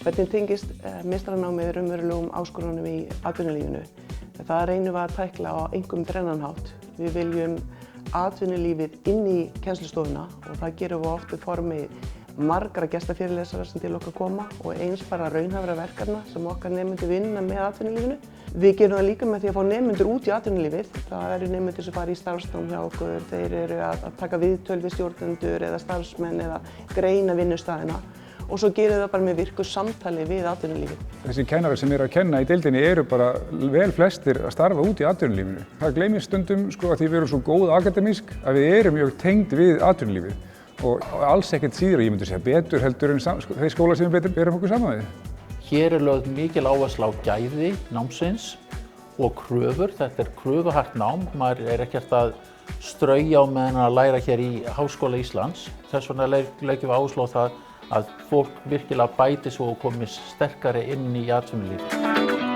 Hvernig tengist meistaranámið raunverulegum áskorunum í atvinnulífinu? Það reynum við að tækla á einkum þrennan hátt. Við viljum atvinnulífið inn í kennslustofuna og það gerum við oft í formi margra gestafyrirlesara sem til okkar koma og eins bara raunhæfra verkefna sem okkar nemendur vinna með atvinnulífinu. Við gerum það líka með því að fá nemendur út í atvinnulífið. Það eru nemendur sem fara í starfsnám hjá okkur, þeir eru að taka viðtöl við stjórnendur eða starfsmenn eða greina vinnustaðina. Og svo gerum við það bara með virku samtali við atvinnulífið. Þessi kennarar sem eru að kenna í deildinni eru bara vel flestir að starfa út í atvinnulífinu. Það gleymist stundum að því við erum svo góð akademísk að við erum mjög tengd við atvinnulífið og alls ekkert síður, ég myndi segja betur heldur en þeir skólar sem við berum okkur saman við. Hér lögð mikil áhersla á gæði námsins og kröfur. Þetta kröfuhart nám, maður ekkert að strauja á meðan að læra hér í Háskóla Íslands. Þess vegna leggjum við áherslu á það að fólk virkilega bæti svo og komi sterkari inn í atvinnulífið.